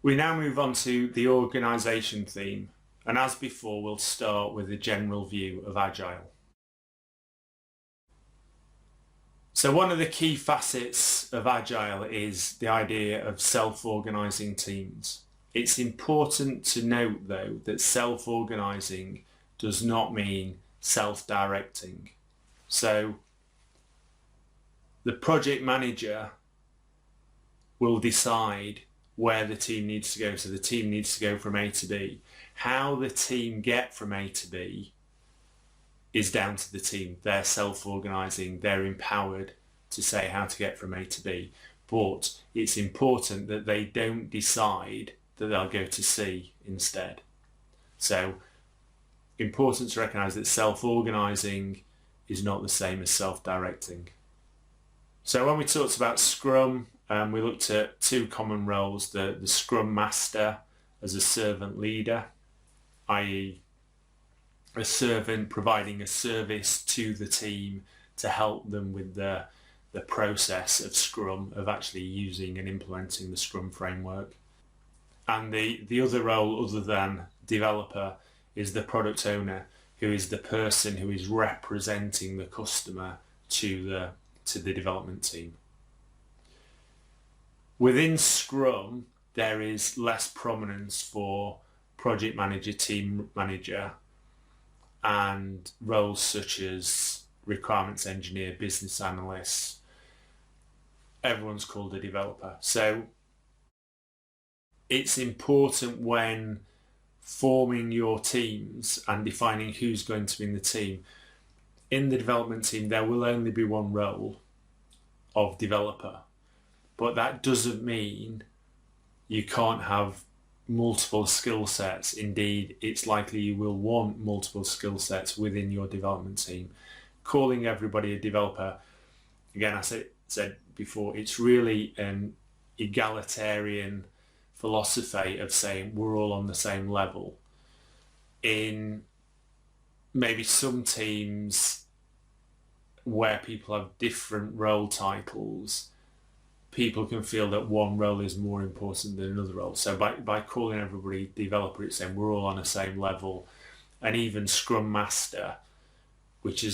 We now move on to the organisation theme, and as before, we'll start with a general view of Agile. So one of the key facets of Agile is the idea of self-organising teams. It's important to note, though, that self-organising does not mean self-directing. So the project manager will decide where the team needs to go. So the team needs to go from A to B. How the team get from A to B is down to the team. They're self-organising, they're empowered to say how to get from A to B. But it's important that they don't decide that they'll go to C instead. So important to recognise that self-organising is not the same as self-directing. So when we talked about Scrum, we looked at two common roles, the Scrum Master as a servant leader, i.e. a servant providing a service to the team to help them with the process of Scrum, of actually using and implementing the Scrum framework. And the other role other than developer is the product owner, who is the person who is representing the customer to the development team. Within Scrum, there is less prominence for project manager, team manager, and roles such as requirements engineer, business analyst. Everyone's called a developer. So it's important when forming your teams and defining who's going to be in the team. In the development team, there will only be one role of developer, but that doesn't mean you can't have multiple skill sets. Indeed, it's likely you will want multiple skill sets within your development team. Calling everybody a developer, again, I said before, it's really an egalitarian philosophy of saying we're all on the same level. In maybe some teams where people have different role titles, people can feel that one role is more important than another role. So by calling everybody developer, it's saying we're all on the same level. And even Scrum Master, which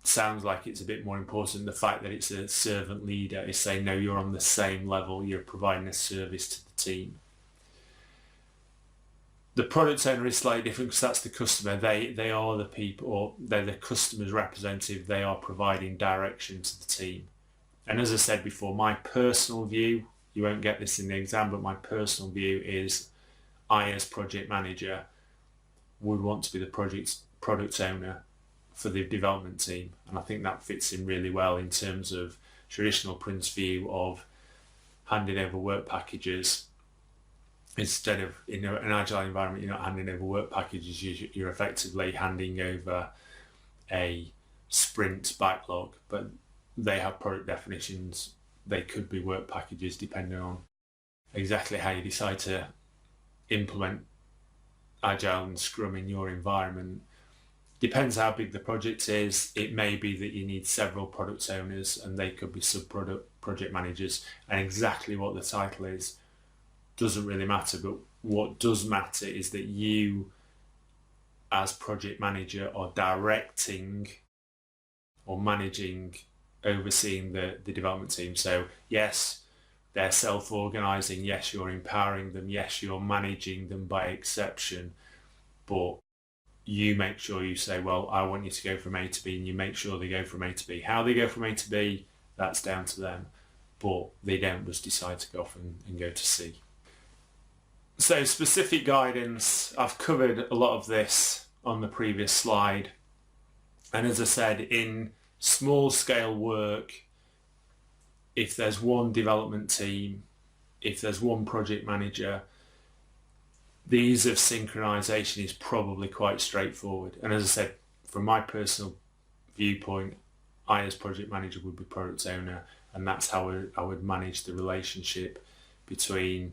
sounds like it's a bit more important, the fact that it's a servant leader is saying, no, you're on the same level, you're providing a service to the team. The product owner is slightly different because that's the customer. They are the people, or they're the customer's representative. They are providing direction to the team. And as I said before, my personal view, you won't get this in the exam, but my personal view is I, as project manager, would want to be the product owner for the development team. And I think that fits in really well in terms of traditional Prince view of handing over work packages. Instead of, in an agile environment, you're not handing over work packages, you're effectively handing over a sprint backlog, but they have product definitions. They could be work packages depending on exactly how you decide to implement Agile and Scrum in your environment. Depends how big the project is. It may be that you need several product owners and they could be project managers, and exactly what the title is doesn't really matter. But what does matter is that you, as project manager, are directing or managing, overseeing the development team. So yes, they're self-organising, yes, you're empowering them, yes, you're managing them by exception, but you make sure you say, well, I want you to go from A to B, and you make sure they go from A to B. How they go from A to B, that's down to them, but they don't just decide to go off and go to C. So specific guidance, I've covered a lot of this on the previous slide. And as I said, in small scale work, if there's one development team, if there's one project manager, the ease of synchronization is probably quite straightforward. And as I said, from my personal viewpoint, I as project manager would be product owner, and that's how I would manage the relationship between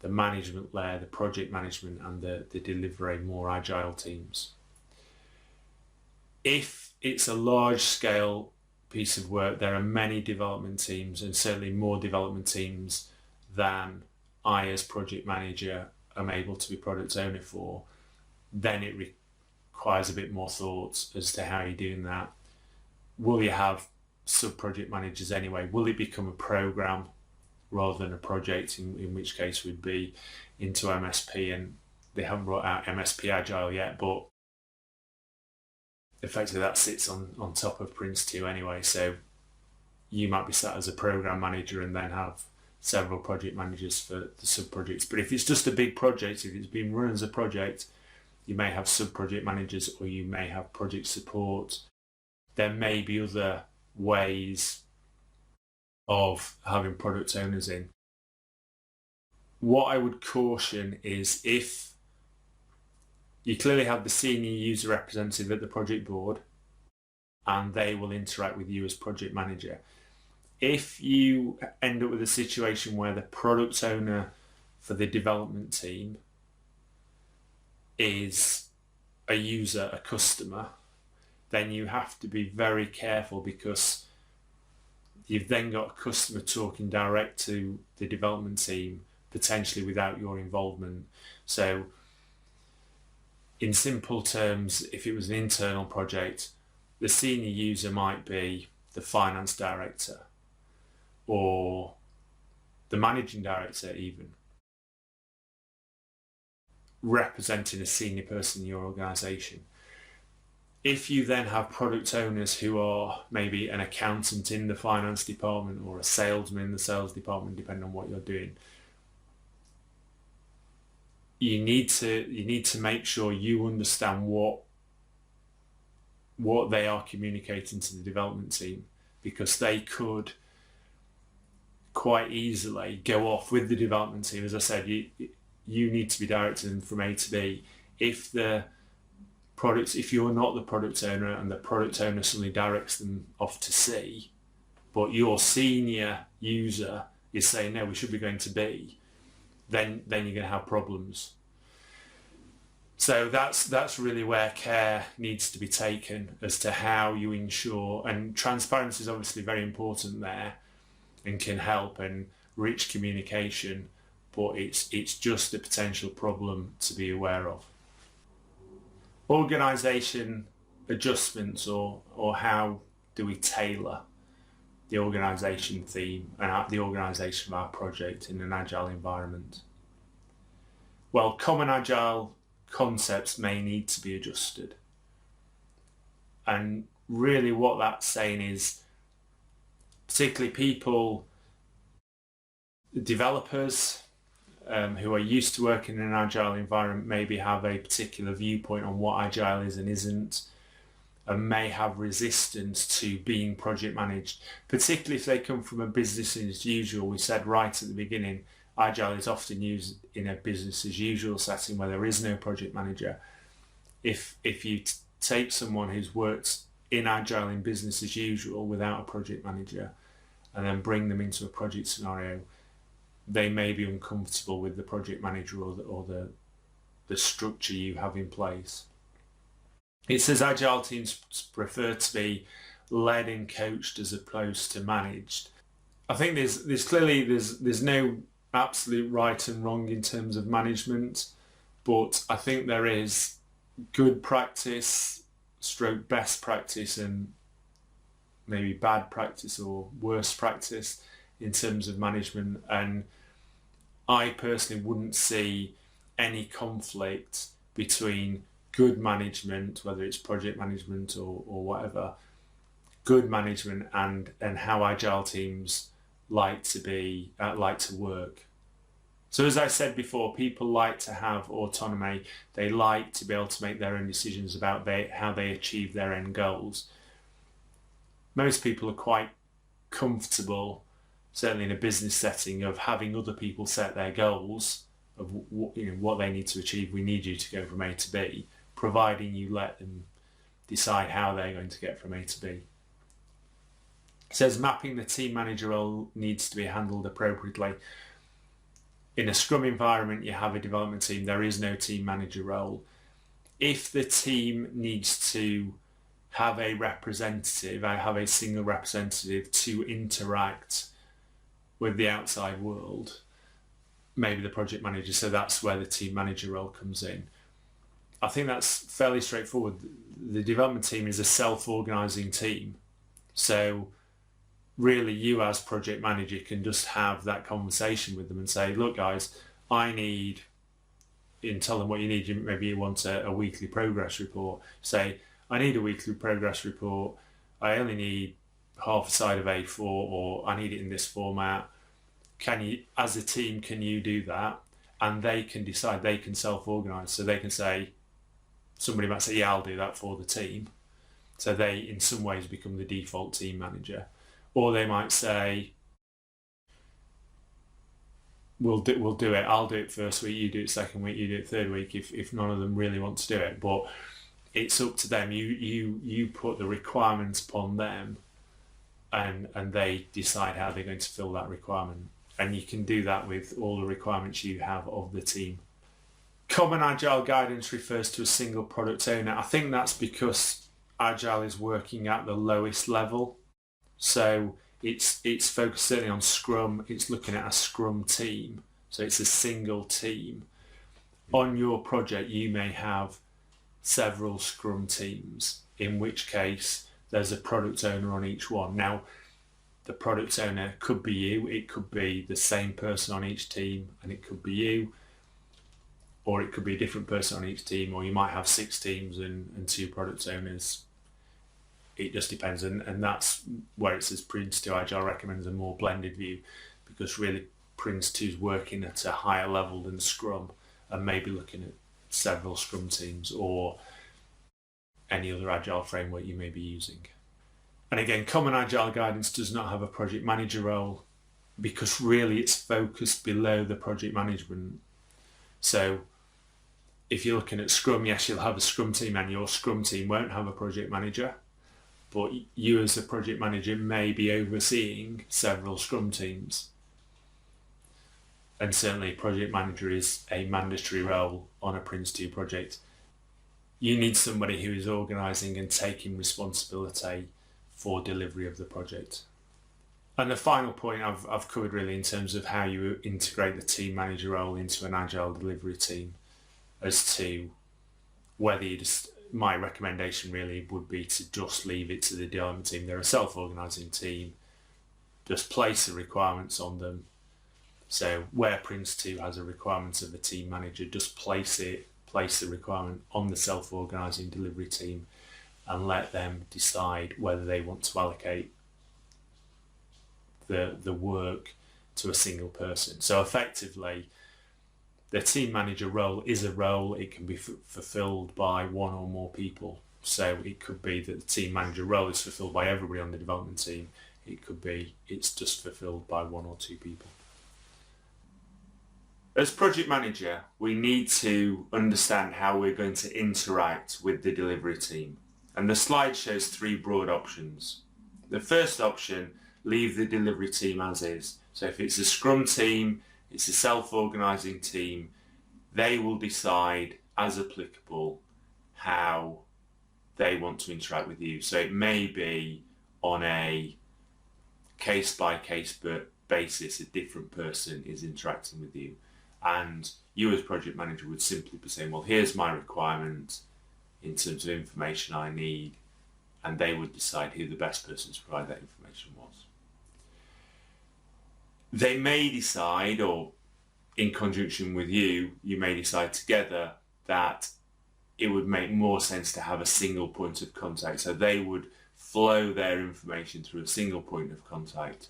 the management layer, the project management, and the delivery more agile teams. If it's a large scale piece of work, there are many development teams, and certainly more development teams than I as project manager am able to be product owner for, then it requires a bit more thought as to how you're doing that. Will you have sub-project managers anyway? Will it become a program rather than a project, in which case we'd be into MSP, and they haven't brought out MSP Agile yet, but effectively that sits on top of PRINCE2 anyway, so you might be sat as a program manager and then have several project managers for the sub-projects. But if it's just a big project, if it's been run as a project, you may have sub-project managers or you may have project support. There may be other ways of having product owners in. What I would caution is, if you clearly have the senior user representative at the project board and they will interact with you as project manager, if you end up with a situation where the product owner for the development team is a user, a customer, then you have to be very careful, because you've then got a customer talking direct to the development team, potentially without your involvement. So in simple terms, if it was an internal project, the senior user might be the finance director or the managing director, even, representing a senior person in your organisation. If you then have product owners who are maybe an accountant in the finance department or a salesman in the sales department, depending on what you're doing, you need to make sure you understand what they are communicating to the development team, because they could quite easily go off with the development team. As I said, you need to be directing them from A to B. If you're not the product owner and the product owner suddenly directs them off to C, but your senior user is saying, no, we should be going to B, then you're going to have problems. So that's really where care needs to be taken as to how you ensure, and transparency is obviously very important there and can help, and rich communication, but it's just a potential problem to be aware of. Organisation adjustments, or how do we tailor the organisation theme and the organisation of our project in an agile environment? Well, common agile concepts may need to be adjusted. And really what that's saying is, particularly people, developers who are used to working in an agile environment, maybe have a particular viewpoint on what agile is and isn't, and may have resistance to being project managed, particularly if they come from a business as usual. We said right at the beginning, agile is often used in a business as usual setting where there is no project manager. If you take someone who's worked in agile in business as usual without a project manager and then bring them into a project scenario, they may be uncomfortable with the project manager or the structure you have in place. It says agile teams prefer to be led and coached as opposed to managed. I think there's clearly no absolute right and wrong in terms of management, but I think there is good practice, stroke best practice, and maybe bad practice or worst practice in terms of management. And I personally wouldn't see any conflict between good management, whether it's project management or whatever, good management and how agile teams like to work. So as I said before, people like to have autonomy. They like to be able to make their own decisions about how they achieve their end goals. Most people are quite comfortable, certainly in a business setting, of having other people set their goals of what they need to achieve. We need you to go from A to B, providing you let them decide how they're going to get from A to B. It says mapping the team manager role needs to be handled appropriately. In a Scrum environment, you have a development team. There is no team manager role. If the team needs to have a representative, I have a single representative to interact with the outside world, maybe the project manager, so that's where the team manager role comes in. I think that's fairly straightforward. The development team is a self-organising team, so really you as project manager can just have that conversation with them and say, look guys, I need, and tell them what you need. Maybe you want a weekly progress report. Say, I need a weekly progress report. I only need half a side of A4, or I need it in this format. Can you, as a team, can you do that? And they can decide, they can self-organise. So they can say, somebody might say, yeah, I'll do that for the team. So they, in some ways, become the default team manager. Or they might say, we'll do it. I'll do it first week, you do it second week, you do it third week, if none of them really want to do it. But it's up to them. You put the requirements upon them, and they decide how they're going to fill that requirement. And you can do that with all the requirements you have of the team. Common Agile guidance refers to a single product owner. I think that's because Agile is working at the lowest level. So it's focused certainly on Scrum. It's looking at a Scrum team. So it's a single team. On your project, you may have several Scrum teams, in which case there's a product owner on each one. Now, the product owner could be you, it could be the same person on each team, and it could be you, or it could be a different person on each team, or you might have 6 teams and 2 product owners. It just depends, and that's where it says PRINCE2 Agile recommends a more blended view, because really PRINCE2 is working at a higher level than Scrum, and maybe looking at several Scrum teams or any other Agile framework you may be using. And again, Common Agile guidance does not have a project manager role, because really it's focused below the project management. So if you're looking at Scrum, yes, you'll have a Scrum team, and your Scrum team won't have a project manager, but you as a project manager may be overseeing several Scrum teams. And certainly project manager is a mandatory role on a PRINCE2 project. You need somebody who is organising and taking responsibility for delivery of the project. And the final point I've covered really in terms of how you integrate the team manager role into an Agile delivery team, as to whether you just, my recommendation really would be to just leave it to the development team. They're a self-organising team. Just place the requirements on them. So where PRINCE2 has a requirement of a team manager, just place the requirement on the self-organising delivery team, and let them decide whether they want to allocate the work to a single person. So effectively, the team manager role is a role. It can be fulfilled by one or more people. So it could be that the team manager role is fulfilled by everybody on the development team. It could be it's just fulfilled by 1 or 2 people. As project manager, we need to understand how we're going to interact with the delivery team. And the slide shows 3 broad options. The first option, leave the delivery team as is. So if it's a Scrum team, it's a self-organising team, they will decide as applicable how they want to interact with you. So it may be on a case-by-case basis, a different person is interacting with you. And you as project manager would simply be saying, well, here's my requirement in terms of information I need, and they would decide who the best person to provide that information was. They may decide, or in conjunction with you, you may decide together that it would make more sense to have a single point of contact. So they would flow their information through a single point of contact,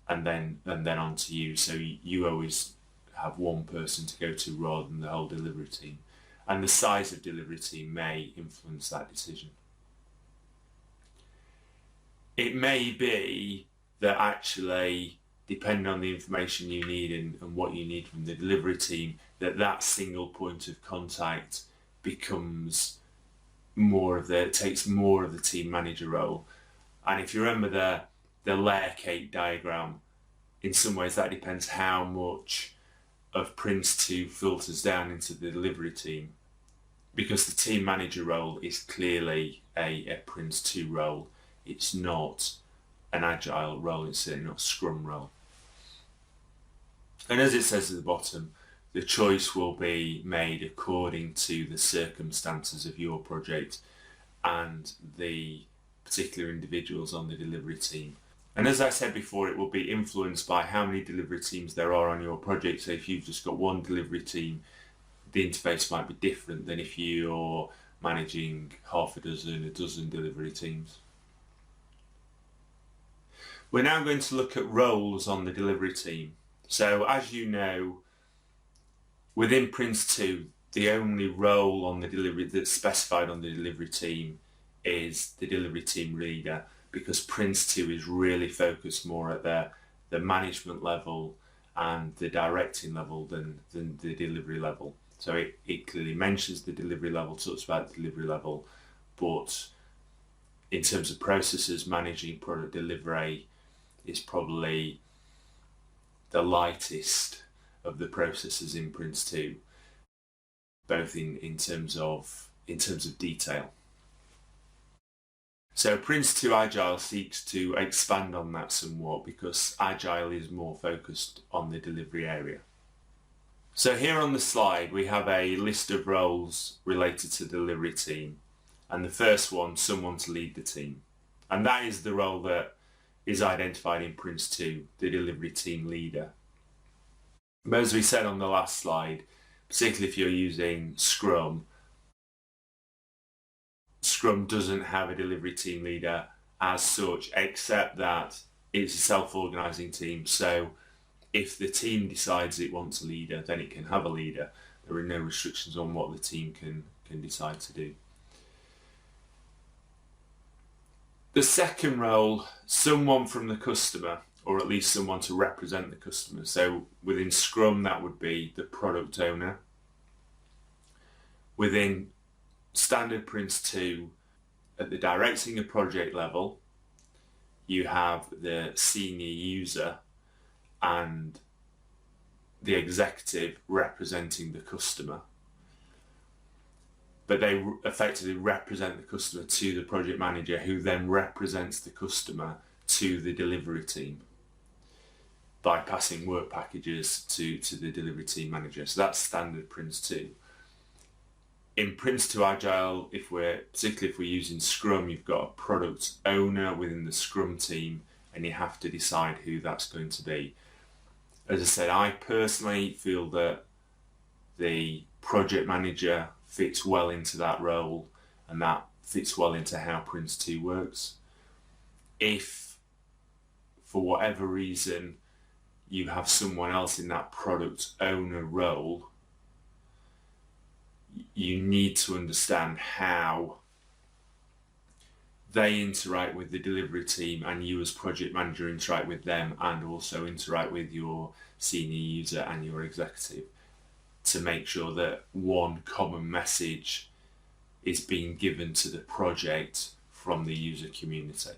and then on to you. So you always have one person to go to rather than the whole delivery team. And the size of delivery team may influence that decision. It may be that actually, depending on the information you need and what you need from the delivery team, that single point of contact becomes takes more of the team manager role. And if you remember the layer cake diagram, in some ways that depends how much of PRINCE2 filters down into the delivery team, because the team manager role is clearly a PRINCE2 role. It's not an Agile role, it's certainly not a Scrum role. And as it says at the bottom, the choice will be made according to the circumstances of your project and the particular individuals on the delivery team. And as I said before, it will be influenced by how many delivery teams there are on your project. So if you've just got one delivery team, the interface might be different than if you're managing half a dozen delivery teams. We're now going to look at roles on the delivery team. So as you know, within PRINCE2, the only role on the delivery that's specified on the delivery team is the delivery team leader, because PRINCE2 is really focused more at the management level and the directing level than the delivery level. So it clearly mentions the delivery level, talks about the delivery level, but in terms of processes, managing product delivery is probably the lightest of the processes in PRINCE2, both in terms of detail. So PRINCE2 Agile seeks to expand on that somewhat, because Agile is more focused on the delivery area. So here on the slide we have a list of roles related to the delivery team, and the first one, someone to lead the team, and that is the role that is identified in PRINCE2, the delivery team leader. But as we said on the last slide, particularly if you're using Scrum doesn't have a delivery team leader as such, except that it's a self-organising team. So if the team decides it wants a leader, then it can have a leader. There are no restrictions on what the team can decide to do. The second role, someone from the customer, or at least someone to represent the customer. So within Scrum, that would be the product owner. Within standard PRINCE2, at the directing a project level, you have the senior user and the executive representing the customer. But they effectively represent the customer to the project manager, who then represents the customer to the delivery team by passing work packages to the delivery team manager. So that's standard PRINCE2. In PRINCE2 Agile, particularly if we're using Scrum, you've got a product owner within the Scrum team, and you have to decide who that's going to be. As I said, I personally feel that the project manager fits well into that role, and that fits well into how PRINCE2 works. If, for whatever reason, you have someone else in that product owner role, you need to understand how they interact with the delivery team, and you as project manager interact with them, and also interact with your senior user and your executive, to make sure that one common message is being given to the project from the user community.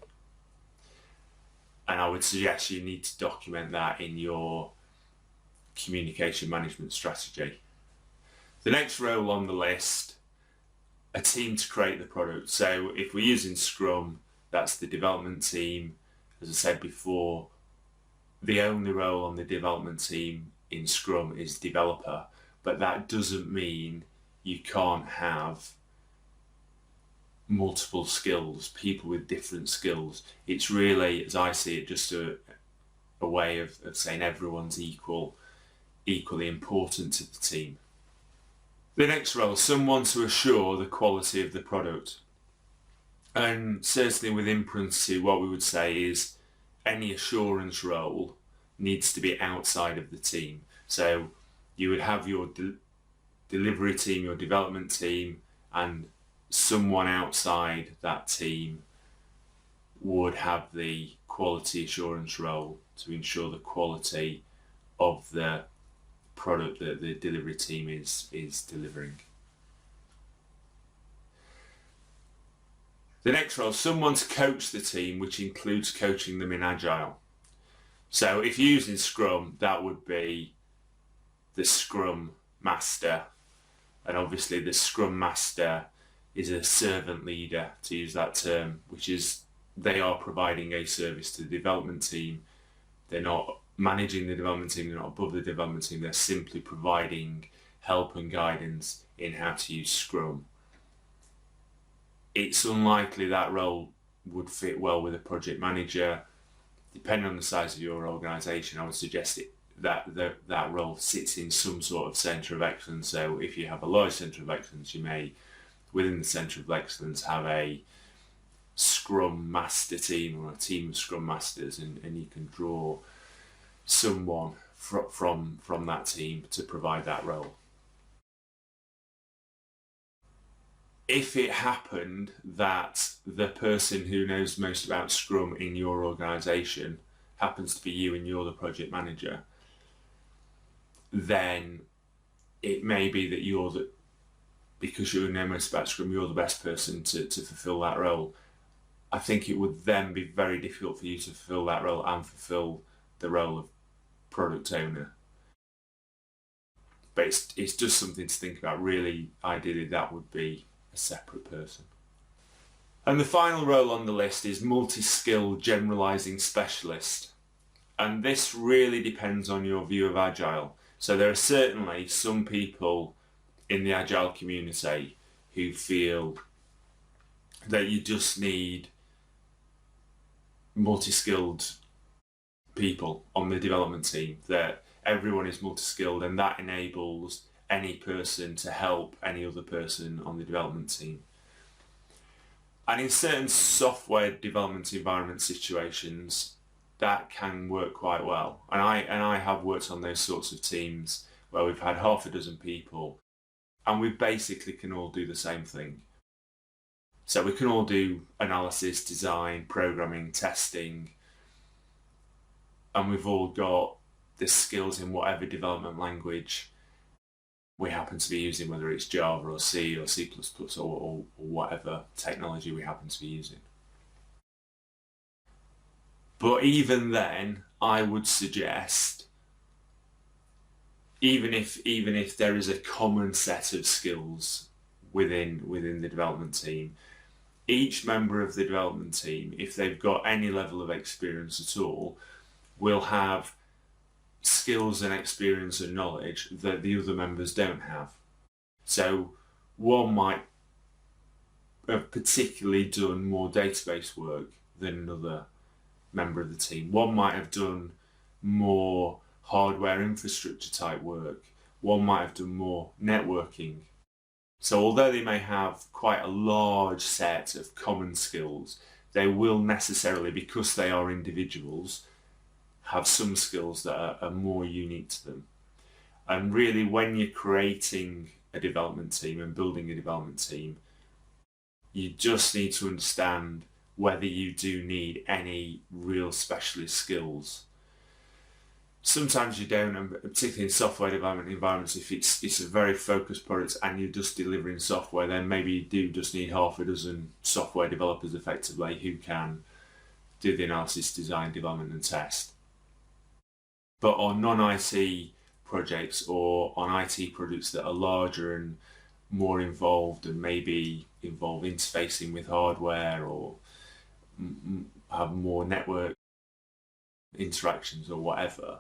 And I would suggest you need to document that in your communication management strategy. The next role on the list, a team to create the product. So if we're using Scrum, that's the development team. As I said before, the only role on the development team in Scrum is developer, but that doesn't mean you can't have multiple skills, people with different skills. It's really, as I see it, just a way of saying everyone's equally important to the team. The next role, someone to assure the quality of the product. And certainly within PRINCE2, what we would say is any assurance role needs to be outside of the team. So you would have your delivery team, your development team, and someone outside that team would have the quality assurance role to ensure the quality of the product that the delivery team is delivering. The next role, someone to coach the team, which includes coaching them in Agile. So if you're using Scrum, that would be the Scrum Master, and obviously the Scrum Master is a servant leader, to use that term, which is they are providing a service to the development team. They're not managing the development team, they're not above the development team, they're simply providing help and guidance in how to use Scrum. It's unlikely that role would fit well with a project manager. Depending on the size of your organisation, I would suggest that role sits in some sort of centre of excellence. So if you have a large centre of excellence, you may, within the centre of excellence, have a Scrum Master team or a team of Scrum Masters, and you can draw someone from that team to provide that role. If it happened that the person who knows most about Scrum in your organisation happens to be you and you're the project manager, then it may be that because you know most about Scrum, you're the best person to fulfil that role. I think it would then be very difficult for you to fulfil that role and fulfil the role of product owner. But it's just something to think about. Really, ideally, that would be a separate person. And the final role on the list is multi-skilled generalizing specialist. And this really depends on your view of Agile. So there are certainly some people in the Agile community who feel that you just need multi-skilled people on the development team, that everyone is multi-skilled and that enables any person to help any other person on the development team. And in certain software development environment situations, that can work quite well. And I have worked on those sorts of teams where we've had half a dozen people and we basically can all do the same thing. So we can all do analysis, design, programming, testing, and we've all got the skills in whatever development language we happen to be using, whether it's Java or C or C++ or whatever technology we happen to be using. But even then, I would suggest, even if there is a common set of skills within the development team, each member of the development team, if they've got any level of experience at all, will have skills and experience and knowledge that the other members don't have. So one might have particularly done more database work than another member of the team. One might have done more hardware infrastructure type work. One might have done more networking. So although they may have quite a large set of common skills, they will necessarily, because they are individuals, have some skills that are more unique to them. And really, when you're creating a development team and building a development team, you just need to understand whether you do need any real specialist skills. Sometimes you don't, and particularly in software development environments, if it's a very focused product and you're just delivering software, then maybe you do just need half a dozen software developers effectively who can do the analysis, design, development and test. But on non-IT projects or on IT projects that are larger and more involved and maybe involve interfacing with hardware or have more network interactions or whatever,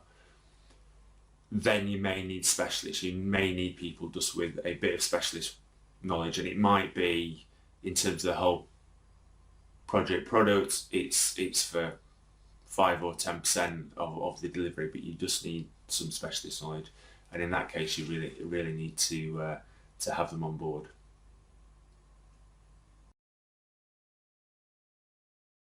then you may need specialists. You may need people just with a bit of specialist knowledge, and it might be, in terms of the whole project product, it's for 5 or 10% of the delivery, but you just need some specialist knowledge, and in that case you really need to have them on board.